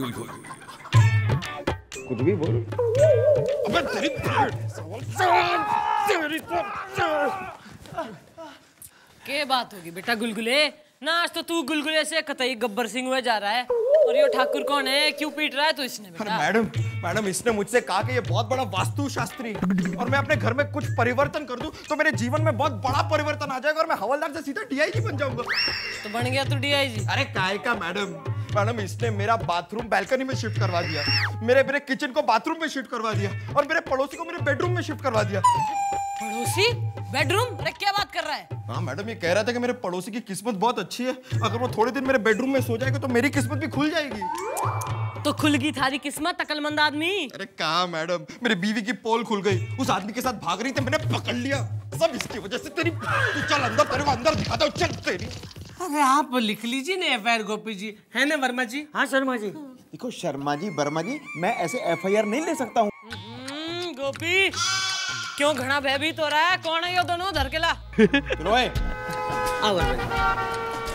कुछ भी बोल। अबे तेरी क्या बात होगी बेटा गुलगुले? ना आज तो तू गुलगुले से कतई गब्बर सिंह हुए जा रहा है। और ये ठाकुर कौन है? क्यों पीट रहा है तू इसने बेटा? मैडम इसने मुझसे कहा कि ये बहुत बड़ा वास्तु शास्त्री है और मैं अपने घर में कुछ परिवर्तन कर दूं तो मेरे जीवन में बहुत बड़ा परिवर्तन आ जाएगा और मैं हवलदार से सीधा डीआईजी बन जाऊंगा। तो बन गया तू डीआईजी? अरे काय का मैडम इसने मेरा बाथरूम बैल्कनी में शिफ्ट करवा दिया, मेरे किचन को बाथरूम में शिफ्ट करवा दिया और मेरे पड़ोसी को मेरे बेडरूम में शिफ्ट करवा दिया। पड़ोसी? बेडरूम? अरे क्या बात कर रहा है? हाँ मैडम, ये कह रहा था कि मेरे पड़ोसी की किस्मत बहुत अच्छी है, अगर वो थोड़े दिन मेरे बेडरूम में सो जाएगा तो मेरी किस्मत भी खुल जाएगी। तो खुल गई थारी किस्मत अकलमंद आदमी। अरे कहा मैडम, मेरी बीवी की पोल खुल गई, उस आदमी के साथ भाग रही थी, मैंने पकड़ लिया, सब इसकी वजह से। तेरी चल अंदर, तेरे को अंदर दिखाता हूँ, चल तेरी। अरे आप लिख लीजिए ना एफआईआर गोपी जी, है ना वर्मा जी? हाँ शर्मा जी। देखो शर्मा जी वर्मा जी, मैं ऐसे एफआईआर नहीं ले सकता हूँ। गोपी क्यों घना भयभीत हो रहा है? कौन है ये दोनों? धर के ला।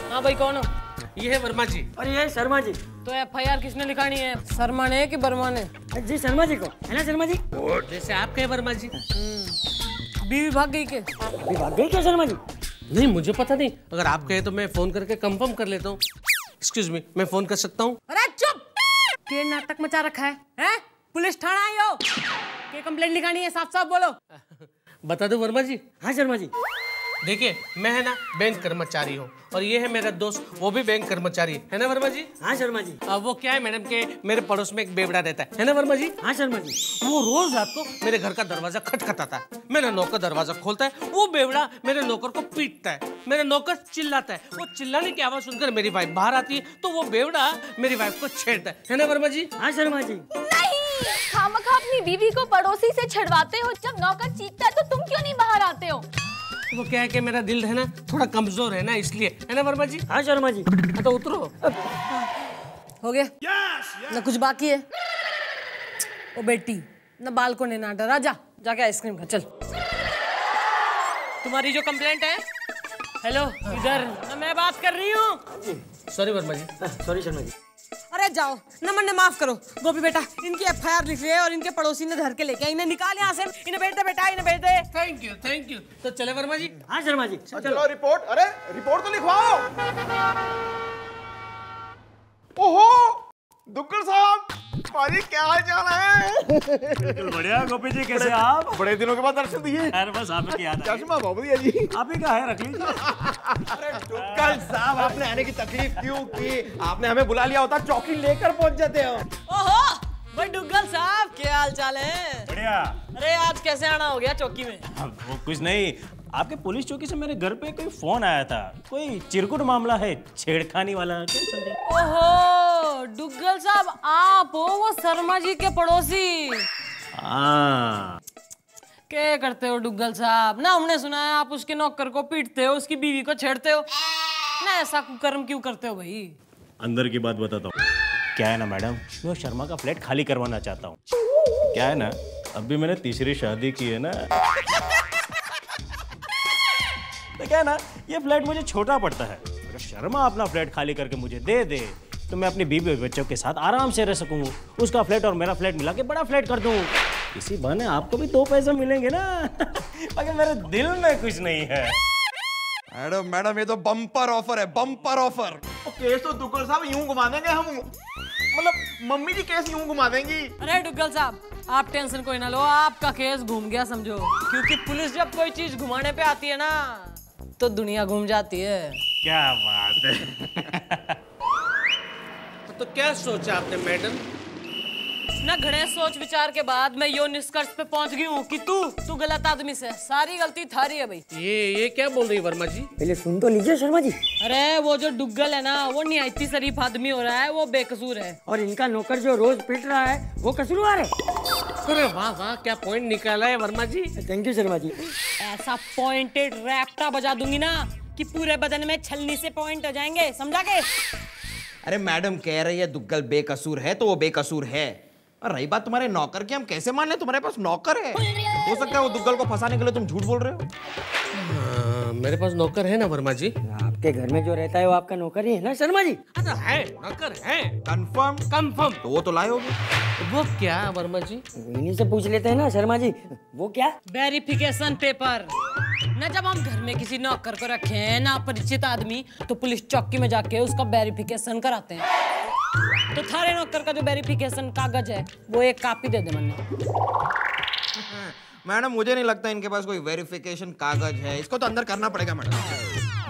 हाँ भाई कौन हो? ये है वर्मा जी। और ये शर्मा जी। तो एफआईआर किसने लिखानी है? शर्मा ने कि वर्मा ने? जी शर्मा जी को, है ना शर्मा जी? जैसे आप कहे वर्मा जी। बीवी भाग गई के? अभी भाग गई क्या शर्मा जी? नहीं मुझे पता नहीं, अगर आप कहे तो मैं फोन करके कंफर्म कर लेता हूँ। एक्सक्यूज मी, मैं फोन कर सकता हूँ? अरे चुप! क्या नाटक मचा रखा है? हैं? पुलिस थाना आई हो? क्या कंप्लेंट लिखानी है? साफ साफ बोलो। बता दो वर्मा जी। हाँ शर्मा जी। देखिए मैं है ना बैंक कर्मचारी हूँ और ये है मेरा दोस्त, वो भी बैंक कर्मचारी है ना वर्मा जी? हाँ शर्मा जी। अब वो क्या है मैडम के मेरे पड़ोस में एक बेवड़ा रहता है ना वर्मा जी? हाँ शर्मा जी। वो रोज रात को मेरे घर का दरवाजा खटखटाता है, मेरा नौकर दरवाजा खोलता है, वो बेवड़ा मेरे नौकर को पीटता है, मेरा नौकर चिल्लाता है, वो चिल्लाने की आवाज सुनकर मेरी वाइफ बाहर आती है तो वो बेवड़ा मेरी वाइफ को छेड़ता है ना वर्मा जी? हाँ शर्मा जी। नहीं, खामखा अपनी बीवी को पड़ोसी से छड़वाते हो, जब नौकर चीखता है तो तुम क्यों नहीं बाहर आते हो? वो क्या है कि मेरा दिल है ना थोड़ा कमजोर है ना, इसलिए, है ना वर्मा जी? हाँ शर्मा जी। तो उतरो। हो गया? ना कुछ बाकी है? ओ बेटी, ना बाल को ना डरा, जा जाके आइसक्रीम खा चल। तुम्हारी जो कंप्लेंट है, हेलो इधर ना, मैं बात कर रही हूँ। सॉरी वर्मा जी। सॉरी शर्मा जी। अरे जाओ नमन ने, माफ करो गोपी बेटा, इनकी एफआईआर लिख है और इनके पड़ोसी ने धर के लेके, इन्हें निकाल यहाँ से, इन्हें भेज दे बेटा, इन्हें भेज दे। Thank you. तो चले वर्मा जी? हाँ शर्मा जी। चलो रिपोर्ट, अरे रिपोर्ट तो लिखवाओ। ओहो दुग्गल साहब, पाजी क्या हाल चाल है? बढ़िया गोपी जी, कैसे आप? बड़े दिनों के बाद दर्शन दिए। अरे बस आपकी याद आई। चश्मा बहुत बढ़िया जी। आप ही का है, रख लीजिए। अरे दुग्गल साहब, आपने आने की तकलीफ क्यों की? आपने हमें बुला लिया होता, चौकी लेकर पहुंच जाते हो। ओहो भाई डुग्गल साहब, क्या हाल चाल है? बढ़िया। अरे आज कैसे आना हो गया चौकी में? वो कुछ नहीं, आपके पुलिस चौकी से मेरे घर पे कोई फोन आया था, कोई चिरकुट मामला है, छेड़खानी वाला। ओहो डुग्गल साहब, आप हो वो शर्मा जी के पड़ोसी? हाँ। क्या करते हो डुग्गल साहब? ना हमने सुना है आप उसके नौकर को पीटते हो, उसकी बीवी को छेड़ते हो ना, ऐसा कुकर्म क्यों करते हो भाई? अंदर की बात बताता हूँ। क्या है ना मैडम, मैं शर्मा का फ्लैट खाली करवाना चाहता हूँ। क्या है ना, अभी मैंने तीसरी शादी की है ना, तो क्या है ना, ये फ्लैट मुझे छोटा पड़ता है। अगर शर्मा अपना फ्लैट खाली करके मुझे दे दे तो मैं अपनी बीवी और बच्चों के साथ आराम से रह सकूँ। उसका फ्लैट और मेरा फ्लैट मिला के बड़ा फ्लैट कर दूँ, इसी बहाने आपको भी 2 पैसे मिलेंगे ना। मगर मेरे दिल में कुछ नहीं है। मैडम ये तो बम्पर ऑफर है, बम्पर ऑफर। केस तो दुग्गल साहब यूं घुमा देंगे हम, मतलब मम्मी जी केस यूं घुमा देंगी। अरे डुग्गल साहब आप टेंशन कोई ना लो, आपका केस घूम गया समझो, क्योंकि पुलिस जब कोई चीज घुमाने पे आती है ना तो दुनिया घूम जाती है। क्या बात है। तो क्या सोचा आपने मैडम? ना घड़े सोच विचार के बाद मैं यो निष्कर्ष पे पहुंच गई हूँ कि तू गलत आदमी से, सारी गलती थारी है भाई। ये क्या बोल रही है वर्मा जी? पहले सुन तो लीजिए शर्मा जी। अरे वो जो डुग्गल है ना, वो निहायती शरीफ आदमी हो रहा है, वो बेकसूर है। और इनका नौकर जो रोज पीट रहा है वो कसूरवार है। अरे वाह वाह, क्या पॉइंट निकाला है वर्मा जी। Thank you Sharma ji. ऐसा पॉइंटेड रैप्टा बजा दूंगी ना कि पूरे बदन में छलनी से पॉइंट हो जाएंगे, समझा के? अरे मैडम कह रही है दुग्गल बेकसूर है तो वो बेकसूर है। और रही बात तुम्हारे नौकर की, हम कैसे मान ले तुम्हारे पास नौकर है? हो सकता है वो दुग्गल को फंसाने के लिए तुम झूठ बोल रहे हो। मेरे पास नौकर है ना वर्मा जी। आपके आपके घर में जो रहता है वो आपका नौकर ही है ना शर्मा जी? अरे है, नौकर है। कंफर्म? कंफर्म। तो वो तो लाए होगे। वो क्या वर्मा जी? इन्हीं से पूछ लेते हैं ना शर्मा जी। वो क्या? Verification paper. न जब हम घर में किसी नौकर को रखे हैं ना परिचित आदमी, तो पुलिस चौकी में जाके उसका वेरिफिकेशन कराते हैं। तो थारे नौकर का जो वेरिफिकेशन कागज है वो एक कॉपी दे दे मन्ना। मैडम मुझे नहीं लगता इनके पास कोई वेरिफिकेशन कागज है, इसको तो अंदर करना पड़ेगा मैडम।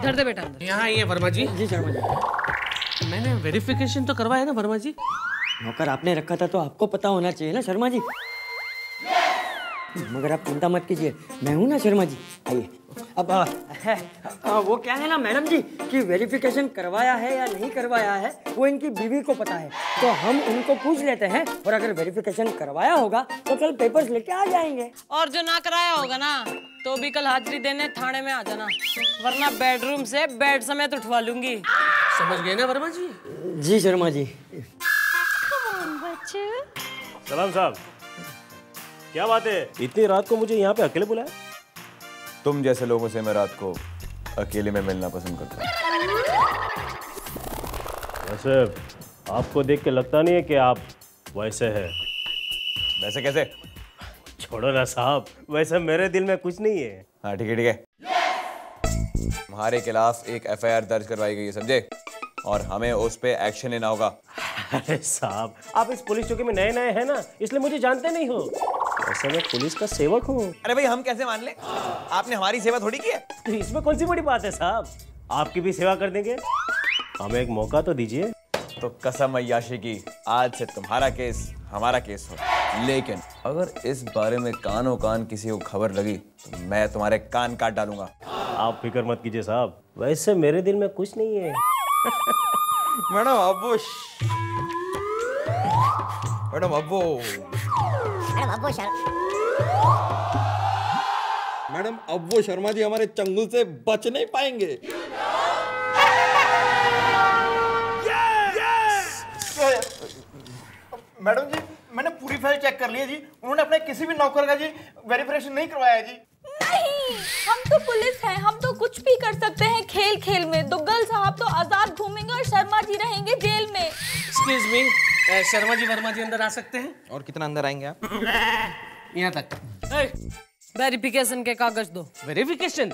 धर दे बेटा अंदर। यहाँ ये वर्मा जी। जी शर्मा जी। मैंने वेरिफिकेशन तो करवाया ना वर्मा जी? नौकर आपने रखा था तो आपको पता होना चाहिए ना शर्मा जी। मगर आप चिंता मत कीजिए, मैं हूं ना शर्मा जी। आइए। अब वो क्या है ना मैडम जी कि वेरिफिकेशन करवाया है या नहीं करवाया है वो इनकी बीवी को पता है, तो हम उनको पूछ लेते हैं और अगर वेरिफिकेशन करवाया होगा तो कल पेपर्स लेके आ जाएंगे। और जो ना कराया होगा ना तो भी कल हाजिरी देने थाने में आ जाना, वरना बेडरूम से बेड समेत उठवा लूंगी। समझ गए ना वर्मा जी? जी शर्मा जी। सलाम साहब, क्या बात है, इतनी रात को मुझे यहाँ पे अकेले बुलाया? तुम जैसे लोगों से मैं रात को अकेले में मिलना पसंद करता हूँ। वैसे आपको देख के लगता नहीं है कि आप वैसे हैं। वैसे कैसे? छोड़ो ना साहब, वैसे मेरे दिल में कुछ नहीं है। हाँ ठीक है ठीक है। तुम्हारे खिलाफ एक FIR दर्ज करवाई गई है समझे, और हमें उस पे एक्शन लेना होगा। अरे साहब, आप इस पुलिस चौकी में नए नए हैं ना, इसलिए मुझे जानते नहीं हो। वैसे मैं पुलिस का सेवक हूँ। अरे भाई हम कैसे मान ले? आपने हमारी सेवा थोड़ी की है। तो इसमें कौन सी बड़ी बात है साहब, आपकी भी सेवा कर देंगे। हमें एक मौका तो दीजिए। तो कसम अय्याशी की, आज से तुम्हारा केस हमारा केस हो, लेकिन अगर इस बारे में कानों कान किसी को खबर लगी तो मैं तुम्हारे कान काट डालूंगा। आप फिक्र मत कीजिए साहब, वैसे मेरे दिल में कुछ नहीं है। मैडम अब वो शर्मा जी हमारे चंगुल से बच नहीं पाएंगे। मैडम जी मैंने पूरी फाइल चेक कर ली है जी, उन्होंने अपने किसी भी नौकर का जी वेरिफिकेशन नहीं करवाया है जी। नहीं, हम तो पुलिस हैं, हम तो कुछ भी कर सकते हैं खेल खेल में। दुग्गल साहब तो आजाद घूमेंगे और शर्मा जी रहेंगे जेल में। एक्सक्यूज मी, शर्मा जी वर्मा जी अंदर आ सकते हैं? और कितना अंदर आएंगे आप? यहाँ तक। वेरिफिकेशन के कागज दो। वेरिफिकेशन?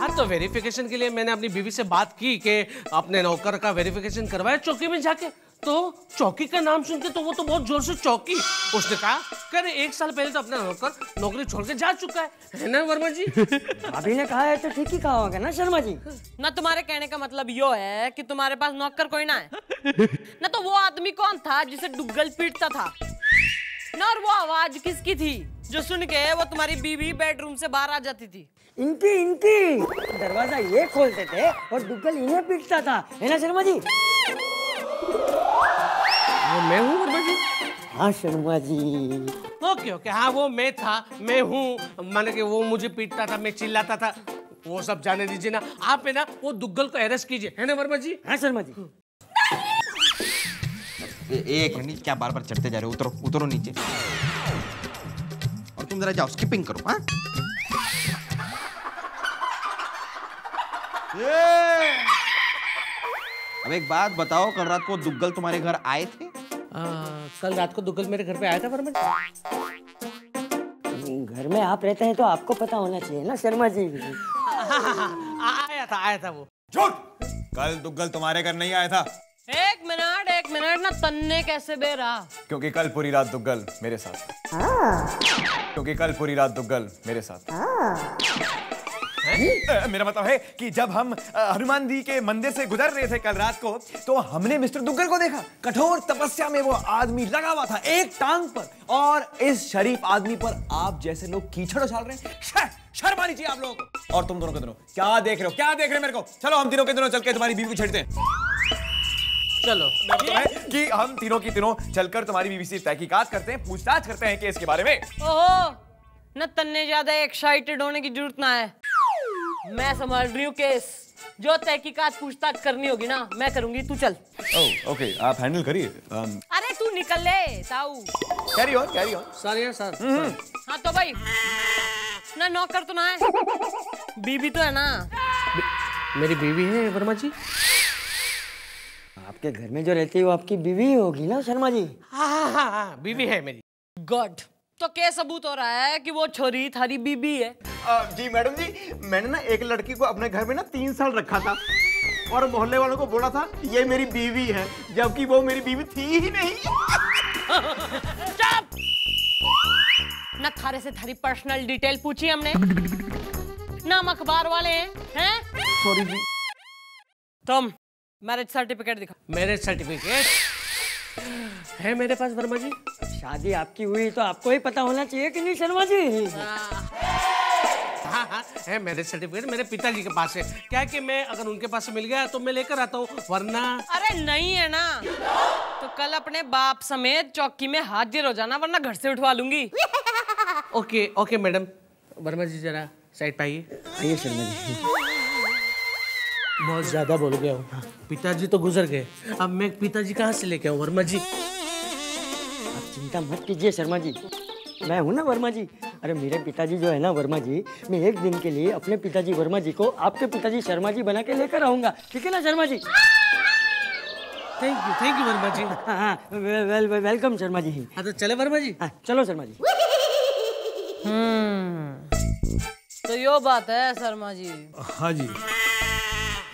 हाँ तो वेरिफिकेशन के लिए मैंने अपनी बीवी से बात की कि अपने नौकर का वेरिफिकेशन करवाए चौकी में जाके। तो चौकी का नाम सुनते तो वो तो बहुत जोर से चौकी। उसने कहा कि 1 साल पहले तो अपना नौकर नौकरी छोड़ के जा चुका है ना वर्मा जी? अभी ने कहा है तो ठीक ही कहा होगा ना शर्मा जी। ना तुम्हारे कहने का मतलब यो है कि तुम्हारे पास नौकर कोई ना है ना, तो वो आदमी कौन था जिसे डुग्गल पीटता था ना, और वो आवाज किसकी थी जो सुन के वो तुम्हारी बीवी बेडरूम से बाहर आ जाती थी? इनकी दरवाजा ये खोलते थे और डुग्गल इन्हें पीटता था, है ना शर्मा जी? वो मैं हूँ वर्मा जी? हाँ शर्मा जी। ओके ओके, हाँ वो मैं था, मैं हूँ, माने कि वो मुझे पीटता था, मैं चिल्लाता था, वो सब जाने दीजिए ना। आप है ना वो दुग्गल को अरेस्ट कीजिए, है ना वर्मा जी? हाँ शर्मा जी। एक मिनट, क्या बार बार चढ़ते जा रहे हो? उतरो उतरो नीचे, और तुम जरा जाओ स्किपिंग करो। हाँ अब एक बात बताओ, कल रात को दुग्गल तुम्हारे घर आए थे? कल रात को दुग्गल मेरे घर पे आया था वर्मा जी। घर में आप रहते हैं तो आपको पता होना चाहिए ना शर्मा जी। आया था वो। झूठ! कल दुग्गल तुम्हारे घर नहीं आया था। एक मिनट ना, तन्ने कैसे बे रहा? क्योंकि कल पूरी रात दुग्गल मेरे साथ मेरा मतलब है कि जब हम हनुमान जी के मंदिर से गुजर रहे थे कल रात को, तो हमने मिस्टर दुग्गल को देखा। कठोर तपस्या में वो आदमी लगा हुआ था एक टांग पर, और इस शरीफ आदमी पर आप जैसे लोग कीचड़ उछाल रहे हैं। शर्म आनी चाहिए आप लोगों को। और तुम दोनों के दोनों क्या देख रहे हो मेरे को? चलो हम तीनों के दिनों चल के तुम्हारी बीवी को छेड़ते हैं। चलो कि हम तीनों की तीनों चलकर तुम्हारी बीवी से तहकीकात करते हैं, पूछताछ करते हैं केस के बारे में। ओहो, न तन्ने ज्यादा एक्साइटेड होने की जरूरत ना है, मैं संभाल रही हूँ केस। जो तहकीकात पूछताछ करनी होगी ना मैं करूंगी, तू चल। ओके, आप हैंडल करिए। अरे तू निकल ले ताऊ। Carry on. Sir sir. हाँ तो भाई ना नौकर तो ना है, बीबी तो है ना? मेरी बीवी है वर्मा जी। आपके घर में जो रहती है वो आपकी बीवी ही होगी ना शर्मा जी? हाँ, बीवी है मेरी। गुड। तो क्या सबूत हो रहा है कि वो छोरी थारी बीबी है? जी मैडम जी, मैंने ना एक लड़की को अपने घर में ना 3 साल रखा था और मोहल्ले वालों को बोला था ये मेरी बीवी है, जबकि वो मेरी बीवी थी ही नहीं। चुप! ना थारे से थारी पर्सनल डिटेल पूछी हमने, ना हम अखबार वाले हैं? सॉरी जी। तुम मैरिज सर्टिफिकेट दिखा। मैरिज सर्टिफिकेट है मेरे पास वर्मा जी। शादी आपकी हुई तो आपको ही पता होना चाहिए कि नहीं शर्मा जी? हाँ, है मैरिज सर्टिफिकेट मेरे पिताजी के पास है। क्या है कि मैं अगर उनके पास से मिल गया तो मैं लेकर आता हूँ, वरना। अरे नहीं है ना तो कल अपने बाप समेत चौकी में हाजिर हो जाना, वरना घर से उठवा लूंगी। Okay okay madam. Verma ji जरा साइड पे आइए। आइए शर्मा जी। बहुत ज्यादा बोल गया हूँ। पिताजी तो गुजर गए, अब मैं पिताजी कहाँ से लेके आऊँ वर्मा जी? आप चिंता मत कीजिए शर्मा जी, मैं हूँ ना वर्मा जी। अरे मेरे पिताजी जो है ना वर्मा जी, मैं एक दिन के लिए अपने पिताजी वर्मा जी को आपके पिताजी शर्मा जी बना के लेकर आऊंगा, ठीक है ना शर्मा जी? थैंक यू वर्मा जी। हाँ, वेलकम शर्मा जी। हाँ तो चले वर्मा जी। हाँ, चलो शर्मा जी। तो यो बात है शर्मा जी। हाँ जी।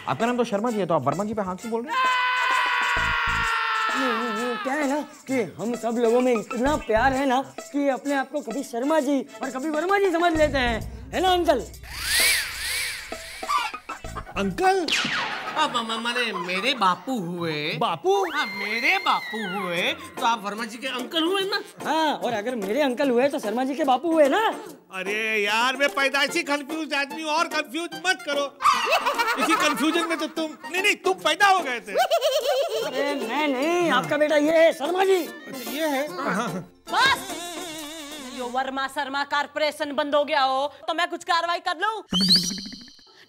आपका नाम तो शर्मा जी है, तो आप वर्मा जी पे हाँ क्यों बोल रहे हैं? क्या है ना कि हम सब लोगों में इतना प्यार है ना कि अपने आप को कभी शर्मा जी और कभी वर्मा जी समझ लेते हैं, है ना अंकल? अंकल? माने मेरे बापू हुए। बापू? हाँ, मेरे बापू हुए तो आप वर्मा जी के अंकल हुए ना। हाँ, और अगर मेरे अंकल हुए तो शर्मा जी के बापू हुए ना। अरे यार, मैं पैदाइशी कंफ्यूज आदमी, और कंफ्यूज मत करो। इसी कंफ्यूजन में तो तुम पैदा हो गए थे। अरे मैं नहीं, आपका बेटा ये है शर्मा जी। ये है। बस यो वर्मा शर्मा कारपोरेशन बंद हो गया हो तो मैं कुछ कार्रवाई कर लूं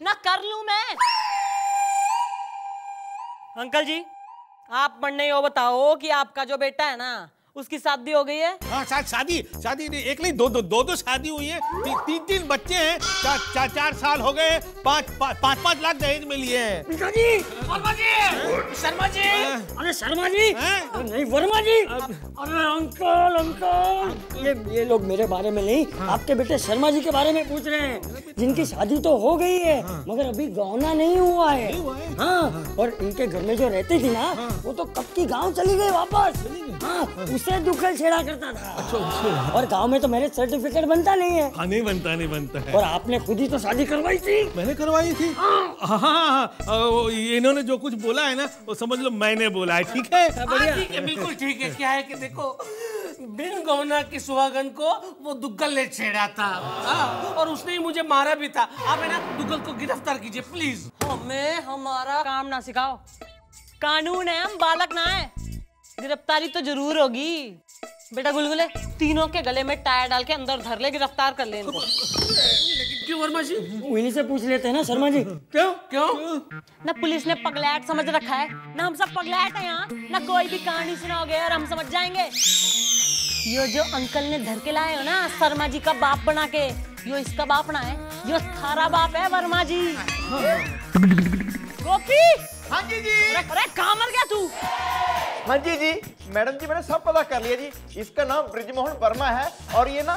ना? कर लूं मैं? अंकल जी, आप पढ़ने यो बताओ कि आपका जो बेटा है ना उसकी शादी हो गई है? हाँ, शादी नहीं, एक नहीं दो शादी हुई है। 3 बच्चे हैं। 4 साल हो गए। 5 लाख दहेज में लिए हैं। पिताजी! वर्मा जी! शर्मा जी! अरे शर्मा जी! अरे नहीं वर्मा जी! अरे अंकल ये लोग मेरे बारे में नहीं, आपके बेटे शर्मा जी के बारे में पूछ रहे हैं, जिनकी शादी तो हो गई है मगर अभी गौना नहीं हुआ है। हाँ, और इनके घर में जो रहती थी ना वो तो कब की गाँव चली गई वापस। हाँ, उसे दुक्कल छेड़ा करता था। और गांव में तो मैरिज सर्टिफिकेट बनता नहीं है। हाँ, नहीं बनता है। और आपने खुद ही तो शादी करवाई थी। मैंने करवाई थी। हाँ, इन्होंने जो कुछ बोला है ना वो समझ लो मैंने बोला है। ठीक है? बढ़िया, ठीक है, बिल्कुल ठीक है। क्या है कि देखो, बिन गौना की सुहागन को वो दुग्गल ने छेड़ा था। और उसने ही मुझे मारा भी था। आप है ना दुग्गल को गिरफ्तार कीजिए प्लीज। हमें हमारा काम ना सिखाओ, कानून है, हम बालक ना है। गिरफ्तारी तो जरूर होगी। बेटा गुलगुले, तीनों के गले में टायर डाल के अंदर धर ले, गिरफ्तार कर ले इनको। लेकिन क्यों वर्मा जी? इन्हीं से पूछ लेते हैं ना शर्मा जी। क्यों? ना पुलिस ने पगलैट समझ रखा है ना, हम सब पगलैट हैं यहाँ ना। कोई भी कहानी सुनाओगे और हम समझ जाएंगे। यो जो अंकल ने धर के लाए हो ना शर्मा जी का बाप बना के, यो इसका बाप ना है, यो थारा बाप है वर्मा जी। गोपी! हाँ जी। अरे कहाँ मर गया तू? हाँ जी मैडम जी, मैंने सब पता कर लिया जी। इसका नाम ब्रिजमोहन वर्मा है और ये ना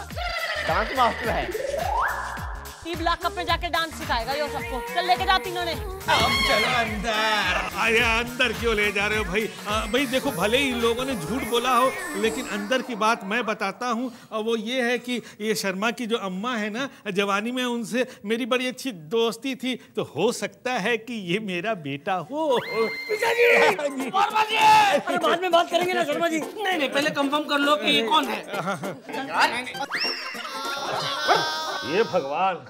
डांस मास्टर है। लॉकअप में जाके डांस सिखाएगा यो सबको। चल लेके जाओ तीनों ने। अब चलो अंदर। अरे अंदर क्यों ले जा रहे हो भाई? भाई देखो, भले ही लोगों ने झूठ बोला हो लेकिन अंदर की बात मैं बताता हूँ। और वो ये है कि ये शर्मा की जो अम्मा है ना, जवानी में उनसे मेरी बड़ी अच्छी दोस्ती थी, तो हो सकता है कि ये मेरा बेटा हो। अरे बाद में बात करेंगे ना शर्मा जी। नहीं, पहले कंफर्म कर लो कि ये कौन है। ये भगवान,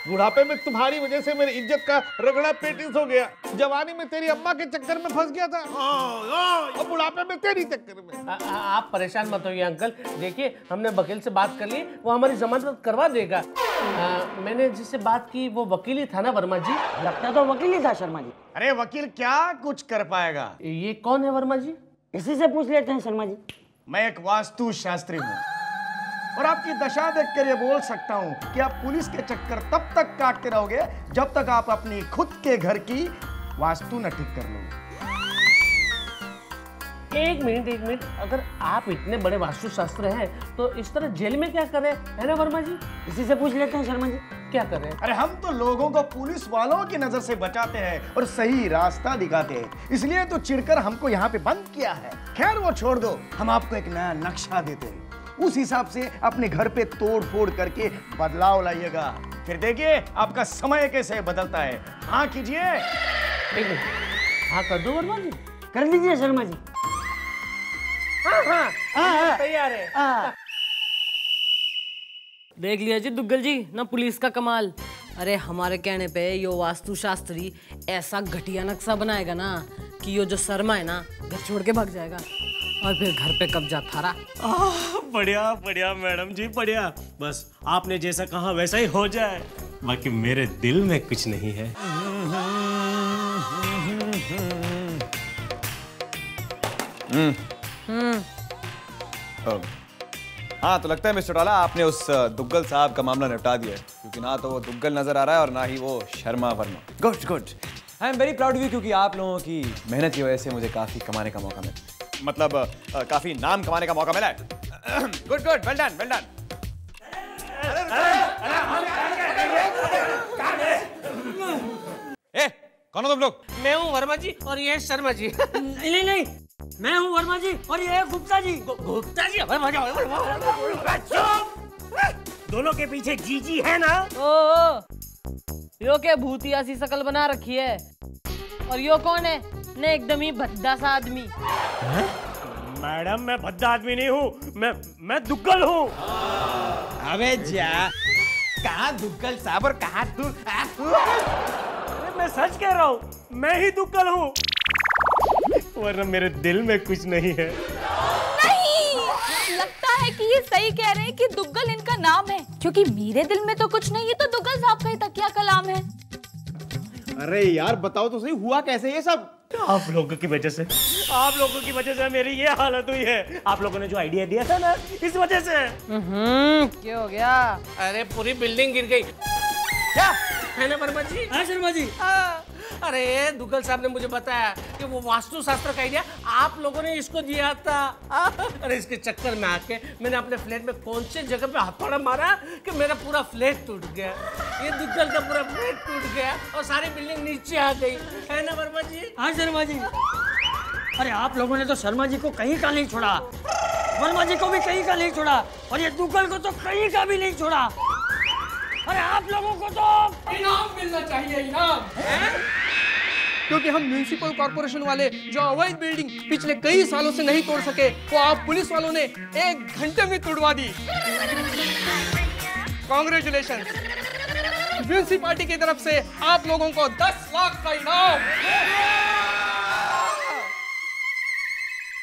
बुढ़ापे में तुम्हारी वजह से मेरी इज्जत का रगड़ा पेटिस हो गया। जवानी में तेरी अम्मा के चक्कर में फंस गया था और बुढ़ापे में तेरी चक्कर में। आप परेशान मत होइए अंकल। देखिए, हमने वकील से बात कर ली, वो हमारी जमानत करवा देगा। मैंने जिससे बात की वो वकील ही था ना वर्मा जी? लगता तो वकील ही था शर्मा जी। अरे वकील क्या कुछ कर पाएगा? ये कौन है वर्मा जी? इसी से पूछ लेते हैं शर्मा जी। मैं एक वास्तु शास्त्री हूँ। और आपकी दशा देखकर ये बोल सकता हूं कि आप पुलिस के चक्कर तब तक काटते रहोगे जब तक आप अपनी खुद के घर की वास्तु न ठीक कर लोगे। एक मिनट, अगर आप इतने बड़े वास्तुशास्त्र हैं तो इस तरह जेल में क्या करें, है ना वर्मा जी? इसी से पूछ लेते हैं शर्मा जी, क्या करें? अरे हम तो लोगों को पुलिस वालों की नजर से बचाते हैं और सही रास्ता दिखाते हैं, इसलिए तो चिढ़कर हमको यहाँ पे बंद किया है। खैर वो छोड़ दो, हम आपको एक नया नक्शा देते हैं, उस हिसाब से अपने घर पे तोड़ फोड़ करके बदलाव लाइएगा, फिर देखिए आपका समय कैसे बदलता है। हाँ कीजिए। हाँ कर दो वर्मा जी। कर दीजिए शर्मा जी। हाँ, तैयार है। देख लिया जी दुग्गल जी ना पुलिस का कमाल। अरे हमारे कहने पे यो वास्तुशास्त्री ऐसा घटिया नक्शा बनाएगा ना कि यो जो शर्मा है ना घर छोड़ के भाग जाएगा और फिर घर पे कब्जा थारा। बढ़िया बढ़िया मैडम जी, बढ़िया। बस आपने जैसा कहा वैसा ही हो जाए, बाकी मेरे दिल में कुछ नहीं है। हाँ, तो लगता है मिस्टर टाला आपने उस दुग्गल साहब का मामला निपटा दिया है, क्योंकि ना तो वो दुग्गल नजर आ रहा है और ना ही वो Sharma Verma. Good good, I am very proud of you, क्योंकि आप लोगों की मेहनत की वजह से मुझे काफी कमाने का मौका मिला, मतलब काफी नाम कमाने का मौका मिला है। Good good, well done well done. ए, कौन हो तुम लोग? मैं हूँ वर्मा जी और ये शर्मा जी। नहीं नहीं, मैं हूँ वर्मा जी और ये है गुप्ता जी। गुप्ता जी? दोनों के पीछे जीजी है ना? ओ यो क्या भूतिया सी शकल बना रखी है, और यो कौन है? ने एकदम ही भद्दा सा आदमी। मैडम मैं भद्दा आदमी नहीं हूँ, मैं दुग्गल हूँ। अबे जा, कहाँ दुग्गल साहब और कहाँ तू? मैं सच कह रहा हूँ, मैं ही दुग्गल हूँ, वरना मेरे दिल में कुछ नहीं है। नहीं, लगता है कि ये सही कह रहे हैं कि दुग्गल इनका नाम है, क्योंकि मेरे दिल में तो कुछ नहीं है, तो दुग्गल साहब का ही तकिया कलाम है। अरे यार बताओ तो सही, हुआ कैसे ये सब? आप लोगों की वजह से मेरी ये हालत हुई है। आप लोगों ने जो आइडिया दिया था ना, इस वजह से। क्या हो गया? अरे पूरी बिल्डिंग गिर गई। क्या है ना वर्मा जी? हाँ शर्मा जी। अरे दुग्गल साहब ने मुझे बताया कि वो वास्तुशास्त्र का आइडिया आप लोगों ने इसको दिया था। अरे इसके चक्कर में आके मैंने अपने फ्लैट में कौन से जगह पे हथौड़ा मारा कि मेरा पूरा फ्लैट टूट गया। ये दुग्गल का पूरा फ्लैट टूट गया और सारी बिल्डिंग नीचे आ गई, है ना वर्मा जी? हाँ शर्मा जी। अरे आप लोगों ने तो शर्मा जी को कहीं का नहीं छोड़ा, वर्मा जी को भी कहीं का नहीं छोड़ा, और ये दुग्गल को तो कहीं का भी नहीं छोड़ा। अरे आप लोगों को तो इनाम मिलना चाहिए, इनाम। क्योंकि हम म्युनिसिपल कॉर्पोरेशन वाले जो अवैध बिल्डिंग पिछले कई सालों से नहीं तोड़ सके, वो आप पुलिस वालों ने 1 घंटे में तोड़वा दी। कांग्रेचुलेशन। म्युनिसिपालिटी की तरफ से आप लोगों को 10 लाख का इनाम।